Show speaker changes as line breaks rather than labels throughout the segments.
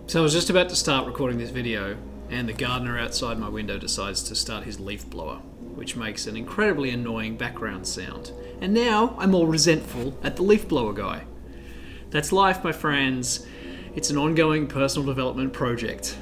So I was just about to start recording this video and the gardener outside my window decides to start his leaf blower, which makes an incredibly annoying background sound. And now I'm all resentful at the leaf blower guy. That's life, my friends. It's an ongoing personal development project.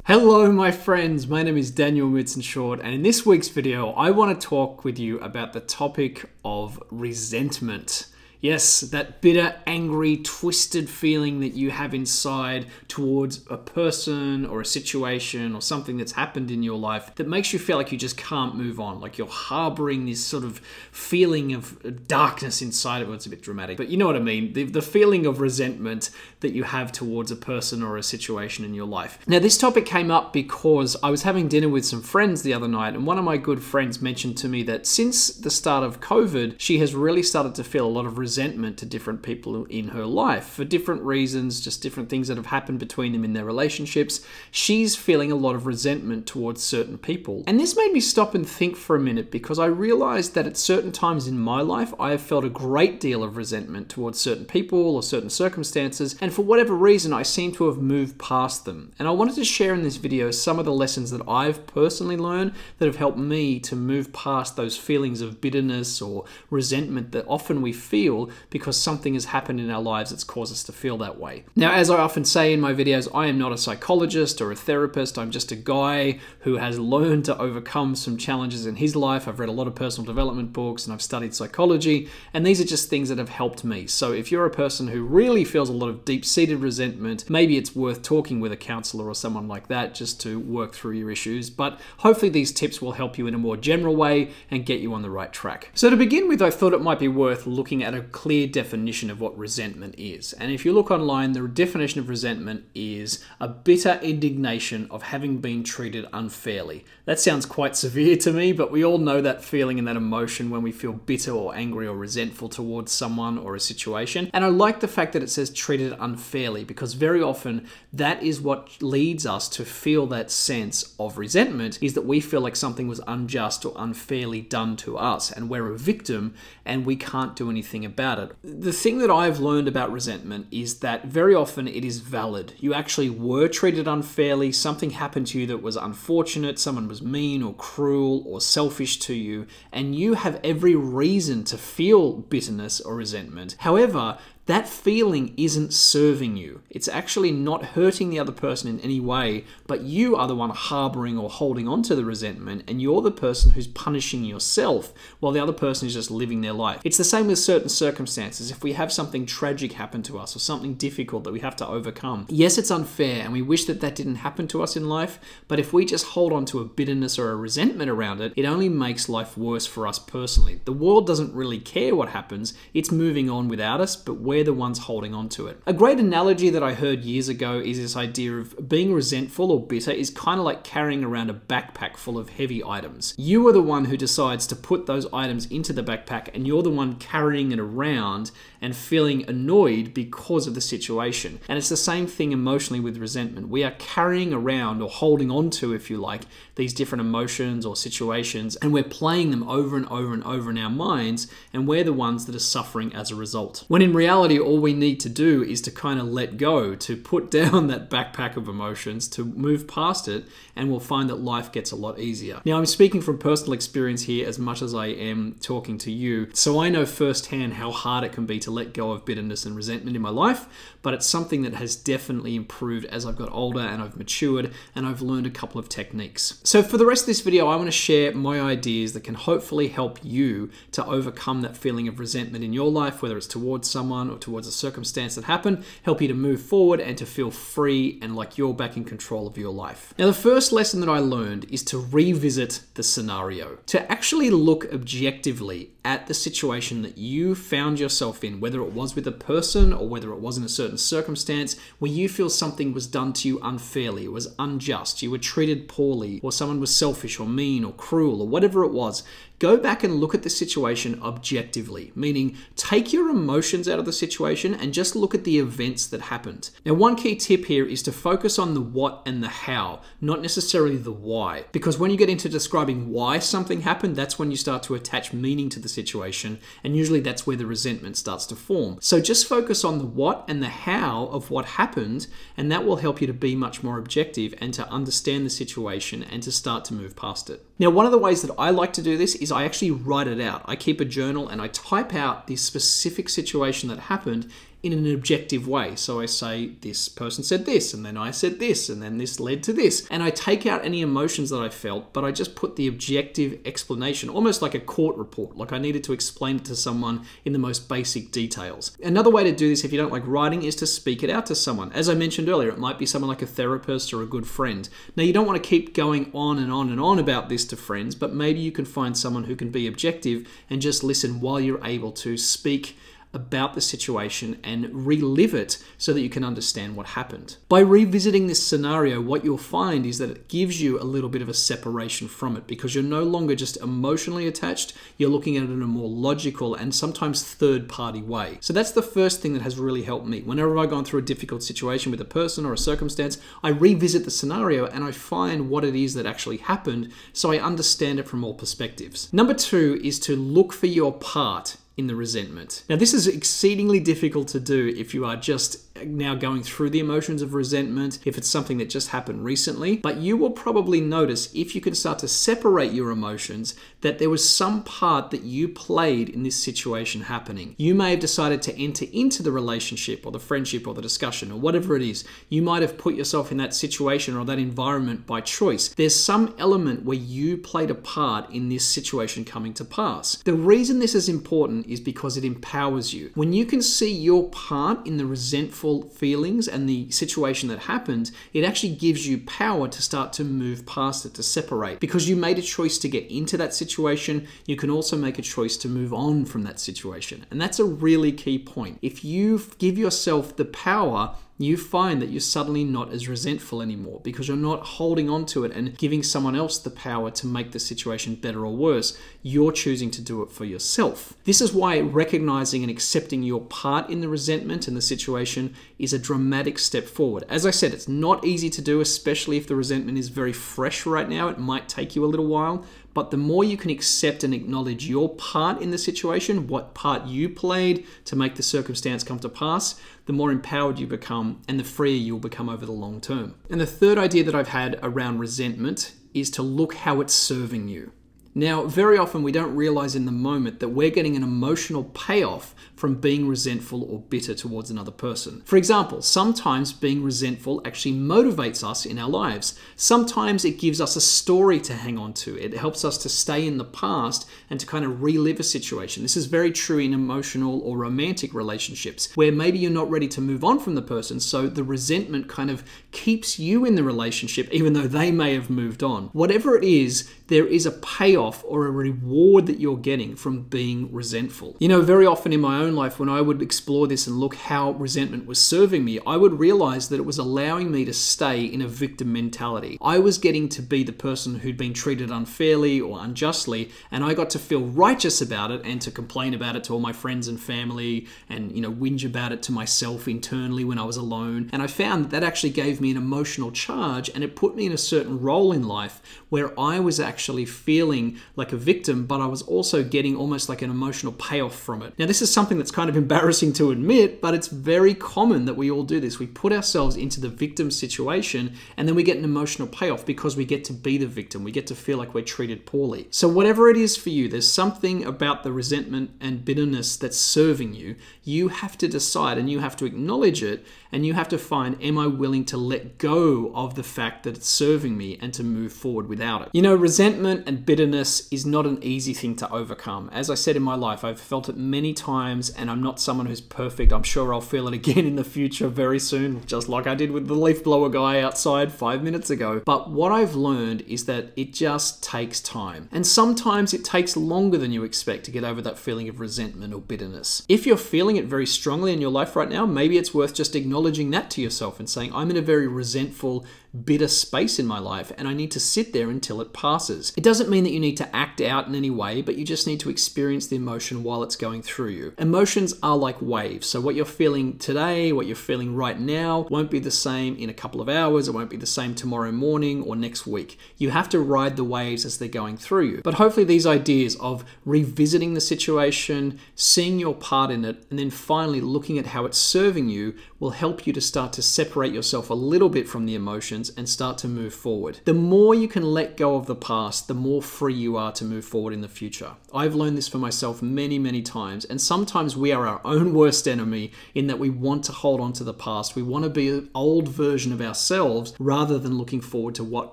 Hello my friends, my name is Daniel Midson-Short, and in this week's video I want to talk with you about the topic of resentment. Yes, that bitter, angry, twisted feeling that you have inside towards a person or a situation or something that's happened in your life that makes you feel like you just can't move on, like you're harboring this sort of feeling of darkness inside of it. It's a bit dramatic, but you know what I mean. The feeling of resentment that you have towards a person or a situation in your life. Now, this topic came up because I was having dinner with some friends the other night, and one of my good friends mentioned to me that since the start of COVID, she has really started to feel a lot of resentment to different people in her life for different reasons, just different things that have happened between them in their relationships. She's feeling a lot of resentment towards certain people. And this made me stop and think for a minute, because I realized that at certain times in my life, I have felt a great deal of resentment towards certain people or certain circumstances, and for whatever reason, I seem to have moved past them. And I wanted to share in this video some of the lessons that I've personally learned that have helped me to move past those feelings of bitterness or resentment that often we feel because something has happened in our lives that's caused us to feel that way. Now, as I often say in my videos, I am not a psychologist or a therapist. I'm just a guy who has learned to overcome some challenges in his life. I've read a lot of personal development books and I've studied psychology, and these are just things that have helped me. So if you're a person who really feels a lot of deep-seated resentment, maybe it's worth talking with a counselor or someone like that just to work through your issues. But hopefully these tips will help you in a more general way and get you on the right track. So to begin with, I thought it might be worth looking at a clear definition of what resentment is. And if you look online, the definition of resentment is a bitter indignation of having been treated unfairly. That sounds quite severe to me, but we all know that feeling and that emotion when we feel bitter or angry or resentful towards someone or a situation. And I like the fact that it says treated unfairly, because very often that is what leads us to feel that sense of resentment, is that we feel like something was unjust or unfairly done to us and we're a victim and we can't do anything about it. The thing that I've learned about resentment is that very often it is valid. You actually were treated unfairly, something happened to you that was unfortunate, someone was mean or cruel or selfish to you, and you have every reason to feel bitterness or resentment. However, that feeling isn't serving you. It's actually not hurting the other person in any way, but you are the one harboring or holding on to the resentment, and you're the person who's punishing yourself while the other person is just living their life. It's the same with certain circumstances. If we have something tragic happen to us or something difficult that we have to overcome, yes, it's unfair and we wish that that didn't happen to us in life, but if we just hold on to a bitterness or a resentment around it, it only makes life worse for us personally. The world doesn't really care what happens. It's moving on without us, but we're the ones holding on to it. A great analogy that I heard years ago is this idea of being resentful or bitter is kind of like carrying around a backpack full of heavy items. You are the one who decides to put those items into the backpack, and you're the one carrying it around and feeling annoyed because of the situation. And it's the same thing emotionally with resentment. We are carrying around or holding on to, if you like, these different emotions or situations, and we're playing them over and over and over in our minds, and we're the ones that are suffering as a result. When in reality, all we need to do is to kind of let go, to put down that backpack of emotions, to move past it, and we'll find that life gets a lot easier. Now, I'm speaking from personal experience here as much as I am talking to you, so I know firsthand how hard it can be to let go of bitterness and resentment in my life, but it's something that has definitely improved as I've got older and I've matured and I've learned a couple of techniques. So for the rest of this video, I want to share my ideas that can hopefully help you to overcome that feeling of resentment in your life, whether it's towards someone or towards a circumstance that happened, help you to move forward and to feel free and like you're back in control of your life. Now, the first lesson that I learned is to revisit the scenario, to actually look objectively at the situation that you found yourself in, whether it was with a person or whether it was in a certain circumstance where you feel something was done to you unfairly, it was unjust, you were treated poorly, or someone was selfish or mean or cruel or whatever it was. Go back and look at the situation objectively, meaning take your emotions out of the situation and just look at the events that happened. Now, one key tip here is to focus on the what and the how, not necessarily the why. Because when you get into describing why something happened, that's when you start to attach meaning to the situation, and usually that's where the resentment starts to form. So just focus on the what and the how of what happened, and that will help you to be much more objective and to understand the situation and to start to move past it. Now, one of the ways that I like to do this is I actually write it out. I keep a journal and I type out the specific situation that happened in an objective way. So I say, this person said this, and then I said this, and then this led to this. And I take out any emotions that I felt, but I just put the objective explanation, almost like a court report, like I needed to explain it to someone in the most basic details. Another way to do this, if you don't like writing, is to speak it out to someone. As I mentioned earlier, it might be someone like a therapist or a good friend. Now, you don't want to keep going on and on and on about this to friends, but maybe you can find someone who can be objective and just listen while you're able to speak about the situation and relive it so that you can understand what happened. By revisiting this scenario, what you'll find is that it gives you a little bit of a separation from it because you're no longer just emotionally attached, you're looking at it in a more logical and sometimes third-party way. So that's the first thing that has really helped me. Whenever I've gone through a difficult situation with a person or a circumstance, I revisit the scenario and I find what it is that actually happened so I understand it from all perspectives. Number 2 is to look for your part in the resentment. Now, this is exceedingly difficult to do if you are just now going through the emotions of resentment, if it's something that just happened recently, but you will probably notice if you can start to separate your emotions that there was some part that you played in this situation happening. You may have decided to enter into the relationship or the friendship or the discussion or whatever it is. You might have put yourself in that situation or that environment by choice. There's some element where you played a part in this situation coming to pass. The reason this is important is because it empowers you. When you can see your part in the resentful feelings and the situation that happened, it actually gives you power to start to move past it, to separate. Because you made a choice to get into that situation, you can also make a choice to move on from that situation. And that's a really key point. If you give yourself the power, you find that you're suddenly not as resentful anymore because you're not holding on to it and giving someone else the power to make the situation better or worse. You're choosing to do it for yourself. This is why recognizing and accepting your part in the resentment and the situation is a dramatic step forward. As I said, it's not easy to do, especially if the resentment is very fresh right now. It might take you a little while. But the more you can accept and acknowledge your part in the situation, what part you played to make the circumstance come to pass, the more empowered you become and the freer you'll become over the long term. And the third idea that I've had around resentment is to look how it's serving you. Now, very often we don't realize in the moment that we're getting an emotional payoff from being resentful or bitter towards another person. For example, sometimes being resentful actually motivates us in our lives. Sometimes it gives us a story to hang on to. It helps us to stay in the past and to kind of relive a situation. This is very true in emotional or romantic relationships where maybe you're not ready to move on from the person, so the resentment kind of keeps you in the relationship even though they may have moved on. Whatever it is, there is a payoff or a reward that you're getting from being resentful. You know, very often in my own life, when I would explore this and look how resentment was serving me, I would realize that it was allowing me to stay in a victim mentality. I was getting to be the person who'd been treated unfairly or unjustly, and I got to feel righteous about it and to complain about it to all my friends and family and, whinge about it to myself internally when I was alone. And I found that actually gave me an emotional charge, and it put me in a certain role in life where I was actually feeling like a victim, but I was also getting almost like an emotional payoff from it. Now, this is something that's kind of embarrassing to admit, but it's very common that we all do this. We put ourselves into the victim situation and then we get an emotional payoff because we get to be the victim. We get to feel like we're treated poorly. So whatever it is for you, there's something about the resentment and bitterness that's serving you. You have to decide and you have to acknowledge it, and you have to find, am I willing to let go of the fact that it's serving me and to move forward without it? Resentment and bitterness is not an easy thing to overcome. As I said in my life, I've felt it many times, and I'm not someone who's perfect. I'm sure I'll feel it again in the future very soon, just like I did with the leaf blower guy outside 5 minutes ago. But what I've learned is that it just takes time. And sometimes it takes longer than you expect to get over that feeling of resentment or bitterness. If you're feeling it very strongly in your life right now, maybe it's worth just acknowledging that to yourself and saying, I'm in a very resentful, bitter space in my life, and I need to sit there until it passes. It doesn't mean that you need to act out in any way, but you just need to experience the emotion while it's going through you. Emotions are like waves, so what you're feeling today, what you're feeling right now, won't be the same in a couple of hours, it won't be the same tomorrow morning or next week. You have to ride the waves as they're going through you. But hopefully these ideas of revisiting the situation, seeing your part in it, and then finally looking at how it's serving you will help you to start to separate yourself a little bit from the emotions and start to move forward. The more you can let go of the past, the more free you are to move forward in the future. I've learned this for myself many, many times, and sometimes we are our own worst enemy in that we want to hold on to the past. We want to be an old version of ourselves rather than looking forward to what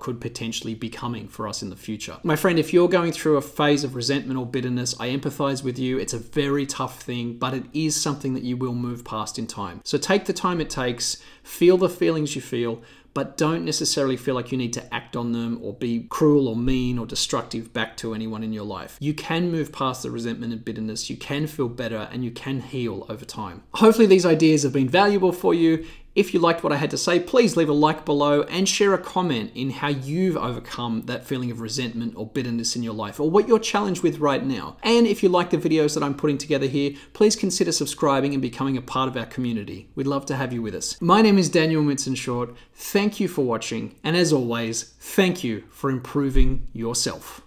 could potentially be coming for us in the future. My friend, if you're going through a phase of resentment or bitterness, I empathize with you. It's a very tough thing, but it is something that you will move past in time. So take the time it takes, feel the feelings you feel, but don't necessarily feel like you need to act on them or be cruel or mean or destructive back to anyone in your life. You can move past the resentment and bitterness, you can feel better, and you can heal over time. Hopefully these ideas have been valuable for you. If you liked what I had to say, please leave a like below and share a comment in how you've overcome that feeling of resentment or bitterness in your life, or what you're challenged with right now. And if you like the videos that I'm putting together here, please consider subscribing and becoming a part of our community. We'd love to have you with us. My name is Daniel Midson-Short. Thank you for watching, and as always, thank you for improving yourself.